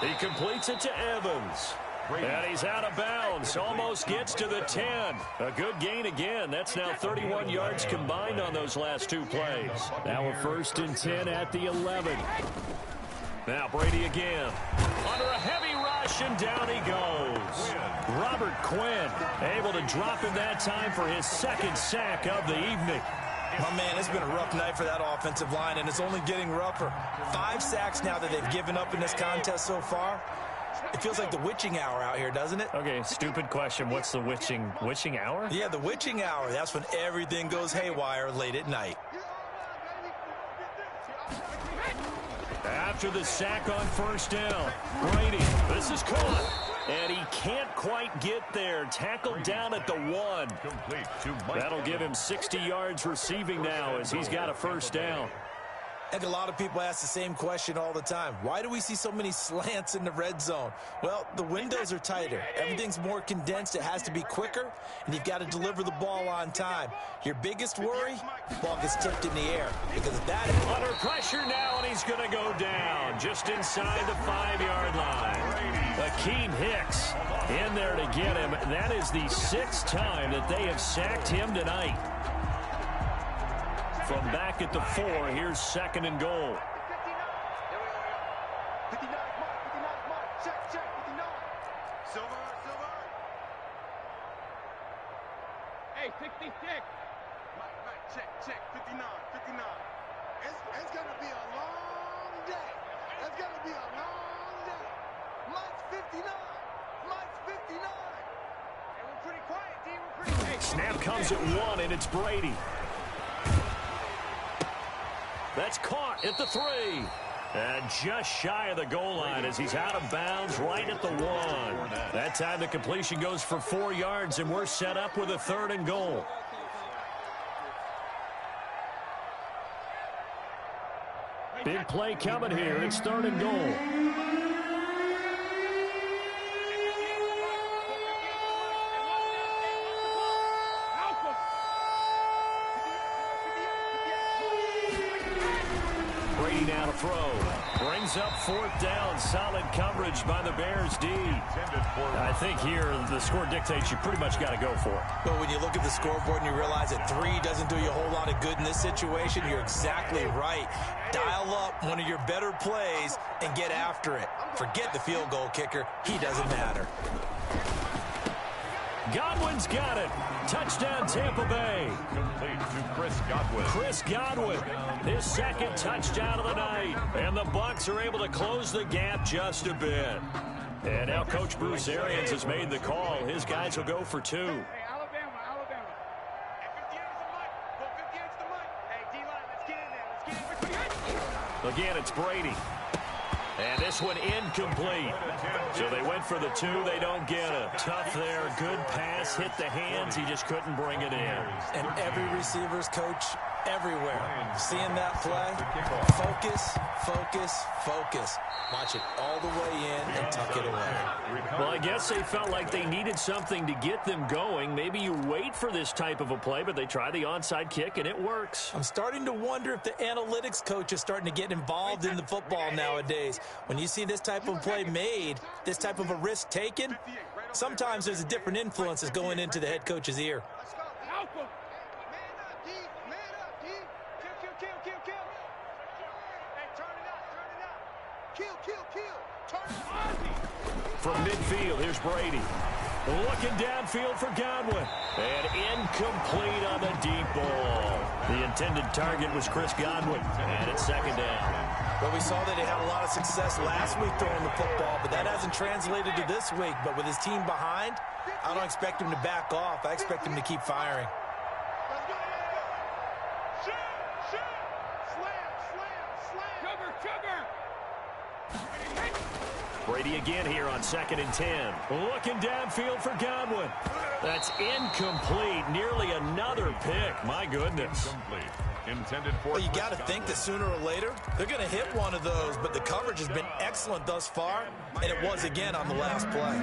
[SPEAKER 1] He completes it to Evans. And he's out of bounds. Almost gets to the 10. A good gain again. That's now 31 yards combined on those last 2 plays. Now a 1st and 10 at the 11. Now Brady again. Under a heavy rush, and down he goes. Robert Quinn able to drop him that time for his 2nd sack of the evening.
[SPEAKER 3] Oh, man, it's been a rough night for that offensive line, and it's only getting rougher. 5 sacks now that they've given up in this contest so far. It feels like the witching hour out here, doesn't it?
[SPEAKER 5] Okay, stupid question. What's the witching hour?
[SPEAKER 3] Yeah, the witching hour. That's when everything goes haywire late at night.
[SPEAKER 1] After the sack on first down, Brady, this is caught. And he can't quite get there. Tackled down at the 1. That'll give him 60 yards receiving now as he's got a first down.
[SPEAKER 3] I think a lot of people ask the same question all the time. Why do we see so many slants in the red zone? Well, the windows are tighter. Everything's more condensed. It has to be quicker, and you've got to deliver the ball on time. Your biggest worry, the ball gets tipped in the air. Because of that,
[SPEAKER 1] under pressure now, and he's going to go down just inside the 5-yard line. Akeem Hicks in there to get him. That is the 6th time that they have sacked him tonight. From back at the 4, here's 2nd and goal.
[SPEAKER 4] 59, Mark. Check, 59. Silver. Hey, 66. Mike, check, 59. It's going to be a long day. It's going to be a long day. Mike's 59. Hey, we're pretty quiet, D. We're pretty quiet.
[SPEAKER 1] Snap comes at 1, and it's Brady. That's caught at the 3. And just shy of the goal line as he's out of bounds right at the 1. That time the completion goes for 4 yards, and we're set up with a 3rd and goal. Big play coming here. It's 3rd and goal. Now to throw. Brings up 4th down. Solid coverage by the Bears D. I think here the score dictates you pretty much got to go for it.
[SPEAKER 3] But when you look at the scoreboard and you realize that 3 doesn't do you a whole lot of good in this situation, you're exactly right. Dial up one of your better plays and get after it. Forget the field goal kicker. He doesn't matter.
[SPEAKER 1] Godwin's got it. Touchdown, Tampa Bay.
[SPEAKER 2] Complete to Chris Godwin.
[SPEAKER 1] Chris Godwin, his 2nd touchdown of the night. And the Bucs are able to close the gap just a bit. And now Coach Bruce Arians has made the call. His guys will go for 2.
[SPEAKER 4] Hey, Alabama. Hey, 58's the mic. Go 58's the mic. Hey, D-line, let's get in there.
[SPEAKER 1] Again, it's Brady. And this one incomplete. So they went for the 2. They don't get it. Tough there. Good pass. Hit the hands. He just couldn't bring it in.
[SPEAKER 3] And every receiver's coach everywhere. Seeing that play, focus. Watch it all the way in and tuck it away.
[SPEAKER 1] Well, I guess they felt like they needed something to get them going. Maybe you wait for this type of a play, but they try the onside kick, and it works.
[SPEAKER 3] I'm starting to wonder if the analytics coach is starting to get involved in the football nowadays. When you see this type of play made, this type of a risk taken, sometimes there's a different influence that's going into the head coach's ear.
[SPEAKER 1] From midfield, here's Brady. Looking downfield for Godwin. And incomplete on the deep ball. The intended target was Chris Godwin. And it's 2nd down.
[SPEAKER 3] Well, we saw that he had a lot of success last week throwing the football, but that hasn't translated to this week. But with his team behind, I don't expect him to back off. I expect him to keep firing.
[SPEAKER 1] Brady again here on 2nd and 10. Looking downfield for Godwin. That's incomplete. Nearly another pick. My goodness.
[SPEAKER 2] Intended for.
[SPEAKER 3] Well, you got to think that sooner or later they're going to hit one of those, but the coverage has been excellent thus far, and it was again on the last play.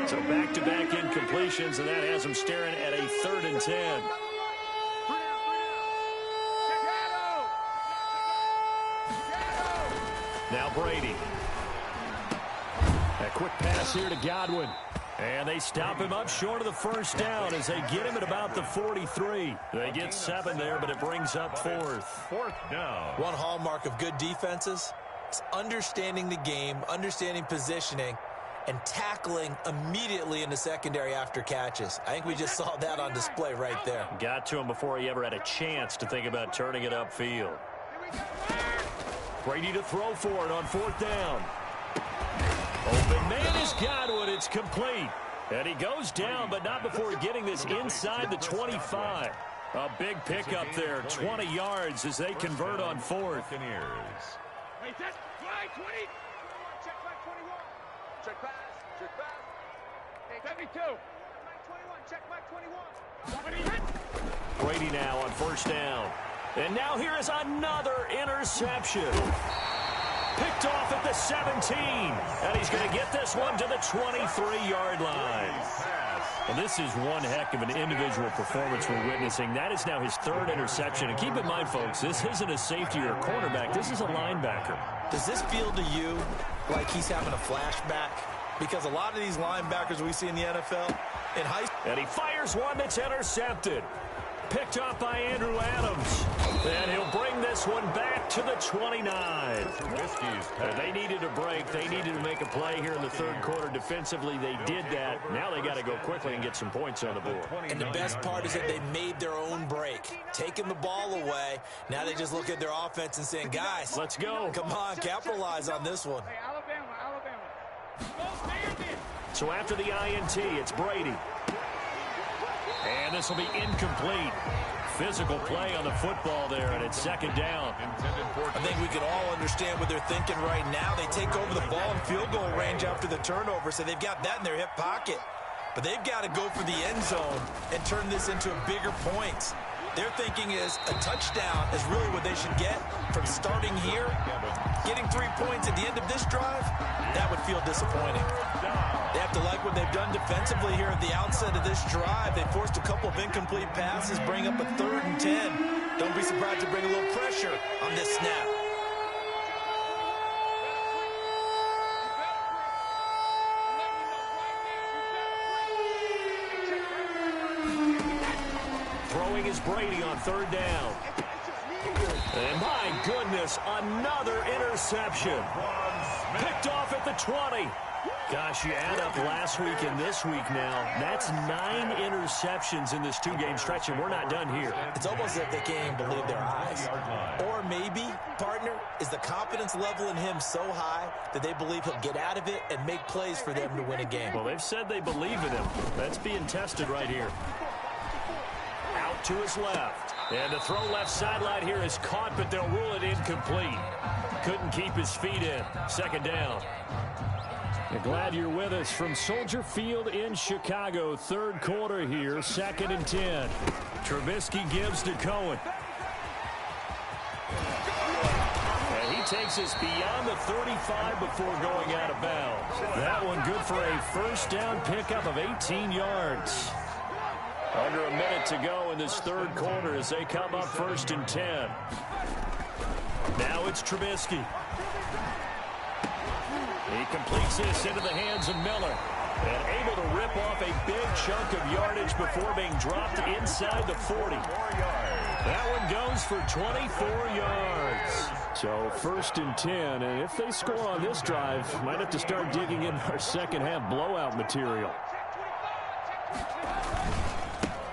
[SPEAKER 1] So back-to-back incompletions, and that has them staring at a 3rd and 10. Now Brady. A quick pass here to Godwin. And they stop him up short of the first down as they get him at about the 43. They get 7 there, but it brings up 4th.
[SPEAKER 2] 4th down.
[SPEAKER 3] One hallmark of good defenses is understanding the game, understanding positioning, and tackling immediately in the secondary after catches. I think we just saw that on display right there.
[SPEAKER 1] Got to him before he ever had a chance to think about turning it upfield. Brady to throw for it on 4th down. Open man has got one. It's complete. And he goes down, but not before getting this inside the 25. A big pickup there, 20 yards as they convert on fourth.
[SPEAKER 4] Hey, that's fly, 20. Check back 21. Check pass. Check pass. Hey, 72. 21. Check back 21.
[SPEAKER 1] Brady now on first down. And now here is another interception. Picked off at the 17. And he's going to get this one to the 23-yard line. Well, this is one heck of an individual performance we're witnessing. That is now his third interception. And keep in mind, folks, this isn't a safety or a cornerback. This is a linebacker.
[SPEAKER 3] Does this feel to you like he's having a flashback? Because a lot of these linebackers we see in the NFL, in high school.
[SPEAKER 1] And he fires one that's intercepted. Picked off by Andrew Adams. And he'll bring this one back to the 29. And they needed a break. They needed to make a play here in the third quarter defensively. They did that. Now they got to go quickly and get some points on the board.
[SPEAKER 3] And the best part is that they made their own break. Taking the ball away. Now they just look at their offense and saying, guys,
[SPEAKER 1] let's go.
[SPEAKER 3] Come on, capitalize on this one.
[SPEAKER 4] Hey, Alabama.
[SPEAKER 1] So after the INT, it's Brady. And this will be incomplete. Physical play on the football there, and it's second down.
[SPEAKER 3] I think we can all understand what they're thinking right now. They take over the ball in field goal range after the turnover, so they've got that in their hip pocket. But they've got to go for the end zone and turn this into bigger points. Their thinking is a touchdown is really what they should get from starting here. Getting 3 points at the end of this drive, that would feel disappointing. They have to like what they've done defensively here at the outset of this drive. They forced a couple of incomplete passes, bring up a 3rd and 10. Don't be surprised to bring a little pressure on this snap.
[SPEAKER 1] Throwing is Brady on 3rd down. And my goodness, another interception. Picked off at the 20. Gosh, you add up last week and this week now. That's 9 interceptions in this 2-game stretch, and we're not done here.
[SPEAKER 3] It's almost as if they can't even believe their eyes. Or maybe, partner, is the confidence level in him so high that they believe he'll get out of it and make plays for them to win a game.
[SPEAKER 1] Well, they've said they believe in him. That's being tested right here. Out to his left. And the throw left sideline here is caught, but they'll rule it incomplete. Couldn't keep his feet in. Second down. We're glad you're with us from Soldier Field in Chicago. Third quarter here, 2nd and 10. Trubisky gives to Cohen. And he takes us beyond the 35 before going out of bounds. That one good for a first down pickup of 18 yards. Under a minute to go in this third quarter as they come up 1st and 10. Now it's Trubisky. He completes this into the hands of Miller. And able to rip off a big chunk of yardage before being dropped inside the 40. That one goes for 24 yards. So 1st and 10. And if they score on this drive, might have to start digging in our second half blowout material.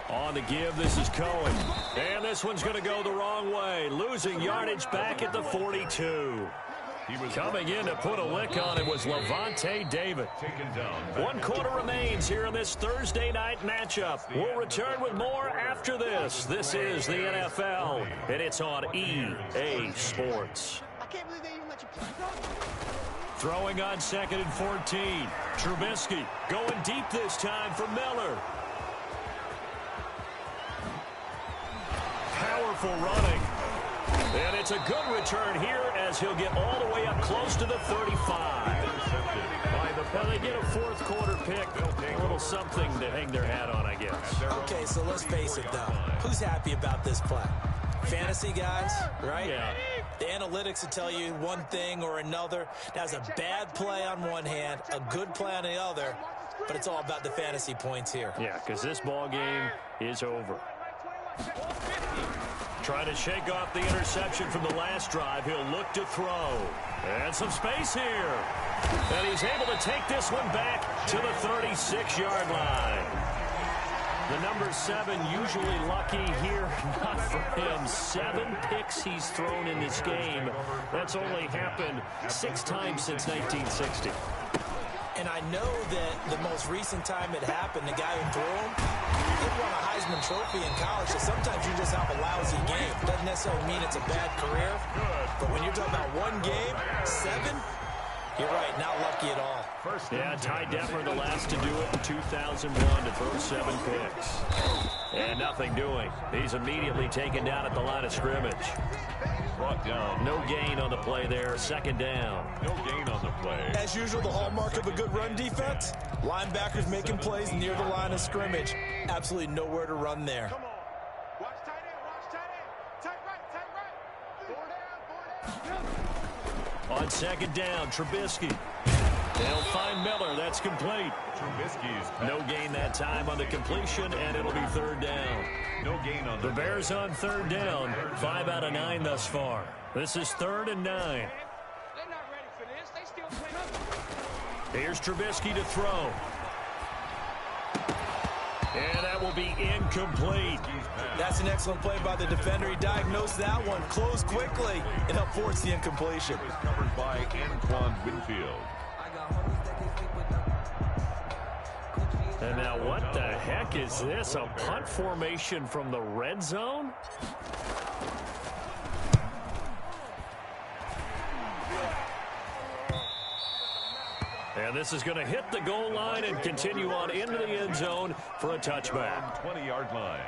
[SPEAKER 1] On the give, this is Cohen. And this one's going to go the wrong way. Losing yardage back at the 42. Coming in to put a lick on it was Levante David. 1 quarter remains here in this Thursday night matchup. We'll return with more after this. This is the NFL, and it's on EA Sports.
[SPEAKER 4] I can't believe they even let you play.
[SPEAKER 1] Throwing on 2nd and 14. Trubisky going deep this time for Miller. Powerful running. And it's a good return here as he'll get all the way up close to the 35. Well, they get a 4th quarter pick. A little something to hang their hat on, I guess.
[SPEAKER 3] Okay, so let's face it, though. Who's happy about this play? Fantasy guys, right?
[SPEAKER 1] Yeah.
[SPEAKER 3] The analytics will tell you one thing or another. That's a bad play on one hand, a good play on the other, but it's all about the fantasy points here.
[SPEAKER 1] Yeah, because this ball game is over. Trying to shake off the interception from the last drive. He'll look to throw. And some space here. And he's able to take this one back to the 36-yard line. The number 7 usually lucky here. Not for him. 7 picks he's thrown in this game. That's only happened 6 times since 1960.
[SPEAKER 3] And I know that the most recent time it happened, the guy who threw him, he won a Heisman Trophy in college, so sometimes you just have a lousy game. Doesn't necessarily mean it's a bad career, but when you're talking about one game, 7, you're right, not lucky at all.
[SPEAKER 5] Yeah, Ty Detmer, the last to do it in 2001, to throw 7 picks. And nothing doing. He's immediately taken down at the line of scrimmage.
[SPEAKER 2] Brought down.
[SPEAKER 5] No gain on the play there. 2nd down.
[SPEAKER 2] No gain on the play.
[SPEAKER 3] As usual, the hallmark of a good run defense, linebackers making plays near the line of scrimmage. Absolutely nowhere to run there.
[SPEAKER 4] Come on. Watch tight end, watch tight end. Tight right, tight right. 4 down.
[SPEAKER 1] On 2nd down, Trubisky. They'll find Miller. That's complete.
[SPEAKER 2] Trubisky's
[SPEAKER 1] No gain that time on the completion, and it'll be 3rd down.
[SPEAKER 2] no gain on
[SPEAKER 1] The Bears on 3rd down. 5 out of 9 thus far. This is 3rd and 9.
[SPEAKER 4] They're not ready for this. They still playing up.
[SPEAKER 1] Here's Trubisky to throw. And that will be incomplete.
[SPEAKER 3] That's an excellent play by the defender. He diagnosed that one, closed quickly, and helped force the incompletion.
[SPEAKER 2] It was covered by Antoine Winfield.
[SPEAKER 1] And now what the heck is this? A punt formation from the red zone? And this is going to hit the goal line and continue on into the end zone for a touchback.
[SPEAKER 2] 20-yard line.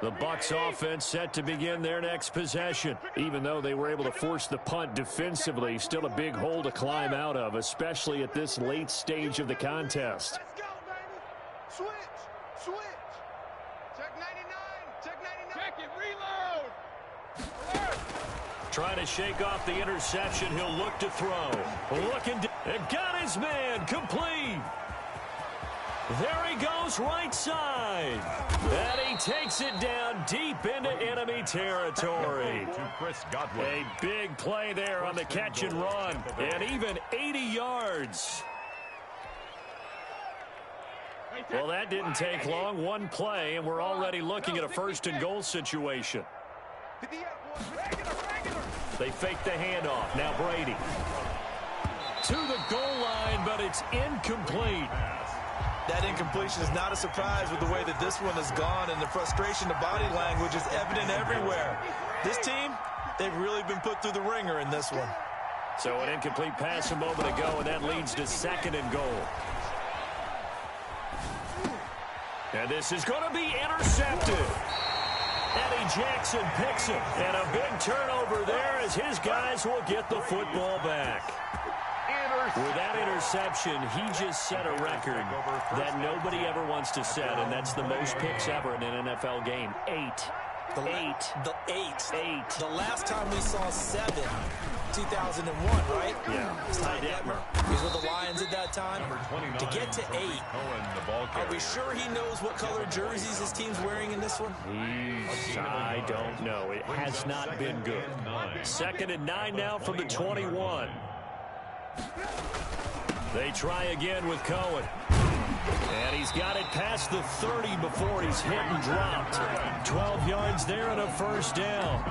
[SPEAKER 1] The Bucs offense set to begin their next possession. Even though they were able to force the punt defensively, still a big hole to climb out of, especially at this late stage of the contest.
[SPEAKER 4] Let's go, baby. Switch, switch. Check 99, check 99. Check it, reload. Alert.
[SPEAKER 1] Trying to shake off the interception. He'll look to throw. Looking, and got his man complete. There he goes, right side. And he takes it down deep into enemy territory.
[SPEAKER 2] To Chris Godwin.
[SPEAKER 1] A big play there on the catch and run. And even 80 yards. Well, that didn't take long. One play, and we're already looking at a 1st and goal situation. They fake the handoff. Now Brady. To the goal line, but it's incomplete.
[SPEAKER 3] That incompletion is not a surprise with the way that this one has gone, and the frustration, the body language is evident everywhere. This team, they've really been put through the ringer in this one.
[SPEAKER 1] So an incomplete pass a moment ago, and that leads to 2nd and goal. And this is going to be intercepted. Eddie Jackson picks it, and a big turnover there as his guys will get the football back. With that interception, he just set a record that nobody ever wants to set, and that's the most picks ever in an NFL game. 8.
[SPEAKER 3] The 8. The last time we saw 7, 2001, right?
[SPEAKER 1] Yeah.
[SPEAKER 3] Ty Detmer. He was with the Lions at that time. To get to 8, are we sure he knows what color jerseys his team's wearing in this one?
[SPEAKER 1] I don't know. It has not been good. 2nd and 9 now from the 21. They try again with Cohen. And he's got it past the 30 before he's hit and dropped. 12 yards there and a 1st down.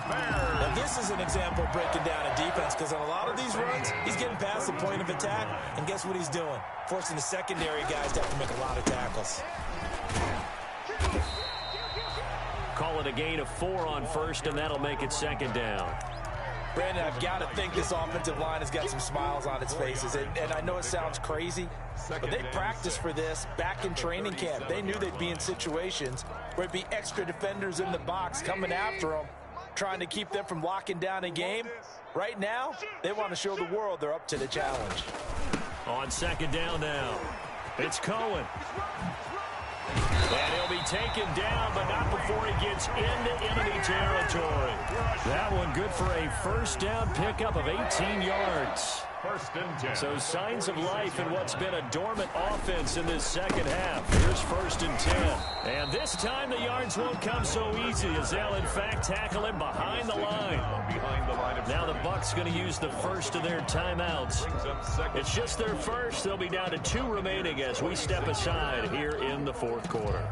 [SPEAKER 3] Now this is an example of breaking down a defense, because on a lot of these runs, he's getting past the point of attack, and guess what he's doing? Forcing the secondary guys to have to make a lot of tackles.
[SPEAKER 1] Call it a gain of 4 on 1st, and that'll make it 2nd down.
[SPEAKER 3] Brandon, I've got to think this offensive line has got some smiles on its faces. And I know it sounds crazy, but they practiced for this back in training camp. They knew they'd be in situations where it'd be extra defenders in the box coming after them, trying to keep them from locking down a game. Right now, they want to show the world they're up to the challenge.
[SPEAKER 1] On 2nd down now, it's Cohen. And he'll be taken down, but not before he gets into enemy territory. That one good for a 1st down pickup of 18 yards.
[SPEAKER 2] 1st and 10.
[SPEAKER 1] So signs of life in what's been a dormant offense in this 2nd half. Here's 1st and 10. And this time the yards won't come so easy, as they'll in fact tackle him behind the line. Now the Bucs going to use the 1st of their timeouts. It's just their 1st. They'll be down to 2 remaining as we step aside here in the 4th quarter.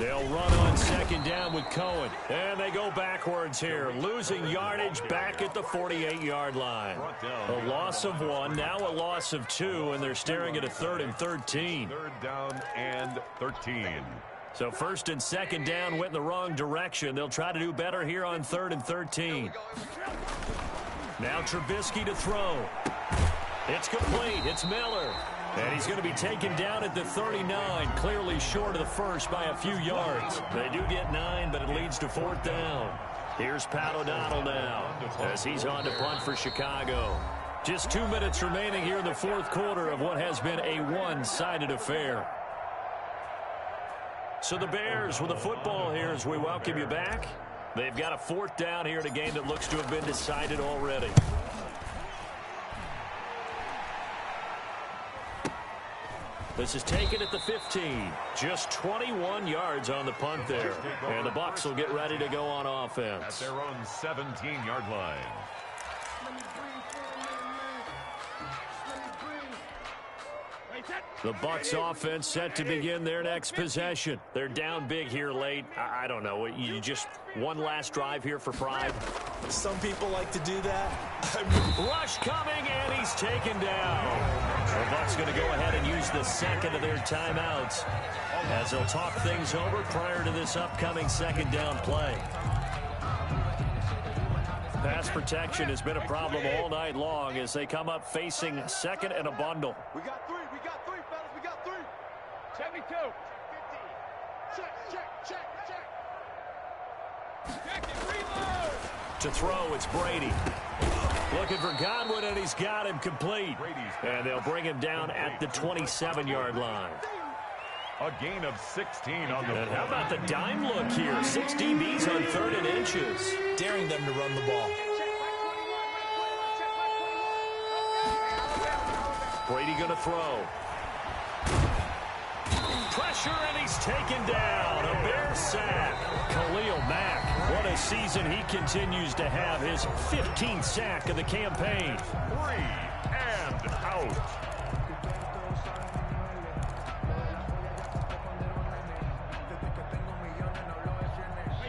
[SPEAKER 1] They'll run on second down with Cohen. And they go backwards here, losing yardage back at the 48-yard line. A loss of 1, now a loss of 2, and they're staring at a 3rd and 13.
[SPEAKER 2] 3rd down and 13.
[SPEAKER 1] So 1st and 2nd down went in the wrong direction. They'll try to do better here on 3rd and 13. Now Trubisky to throw. It's complete. It's Miller. And he's going to be taken down at the 39, clearly short of the first by a few yards. They do get 9, but it leads to 4th down. Here's Pat O'Donnell now as he's on to punt for Chicago. Just 2 minutes remaining here in the 4th quarter of what has been a one-sided affair. So the Bears with the football here as we welcome you back. They've got a 4th down here in a game that looks to have been decided already. This is taken at the 15. Just 21 yards on the punt there. And the Bucs will get ready to go on offense.
[SPEAKER 2] At their own 17-yard line.
[SPEAKER 1] The Bucs offense set to begin their next possession. They're down big here late. I don't know. You just one last drive here for pride.
[SPEAKER 3] Some people like to do that.
[SPEAKER 1] Rush coming, and he's taken down. The Bucs going to go ahead and use the second of their timeouts as they'll talk things over prior to this upcoming 2nd down play. Pass protection has been a problem all night long as they come up facing 2nd and a bundle.
[SPEAKER 4] We got 3, fellas, we got 3. 72. Check. Check it, reload.
[SPEAKER 1] To throw, it's Brady. Looking for Godwin, and he's got him complete. And they'll bring him down at the 27-yard line.
[SPEAKER 2] A gain of 16 on the
[SPEAKER 1] And how about the dime look here? 6 DBs on 3rd and inches.
[SPEAKER 3] Daring them to run the ball.
[SPEAKER 1] Brady going to throw. Pressure, and he's taken down. A Bear sack. Khalil Mack, what a season he continues to have. His 15th sack of the campaign.
[SPEAKER 2] 3 and out.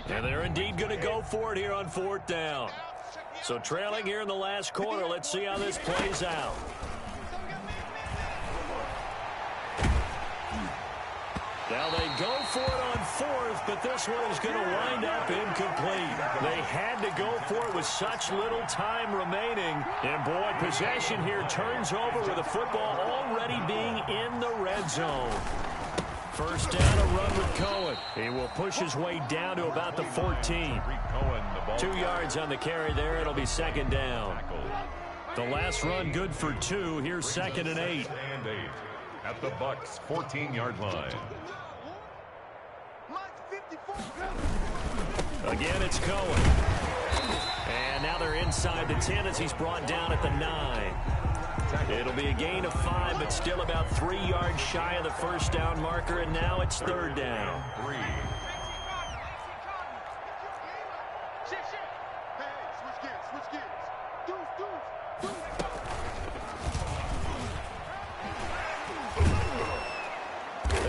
[SPEAKER 1] And they're indeed going to go for it here on 4th down. So trailing here in the last quarter. Let's see how this plays out. Now they go for it on 4th, but this one is going to wind up incomplete. They had to go for it with such little time remaining. And boy, possession here turns over with the football already being in the red zone. 1st down, a run with Cohen. He will push his way down to about the 14. 2 yards on the carry there. It'll be 2nd down. The last run good for 2. Here's 2nd and 8.
[SPEAKER 2] At the Bucs' 14-yard line.
[SPEAKER 1] Again, it's Cohen. And now they're inside the 10 as he's brought down at the 9. It'll be a gain of 5, but still about 3 yards shy of the 1st down marker, and now it's 3rd down.
[SPEAKER 2] 3.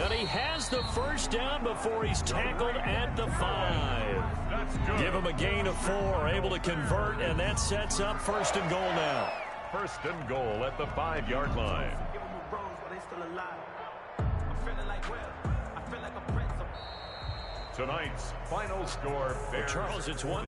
[SPEAKER 1] And he has the 1st down before he's tackled at the 5. Give him a gain of 4, able to convert, and that sets up 1st and goal now.
[SPEAKER 2] 1st and goal at the 5-yard line. Tonight's final score, Bears.
[SPEAKER 1] Charles, it's 1.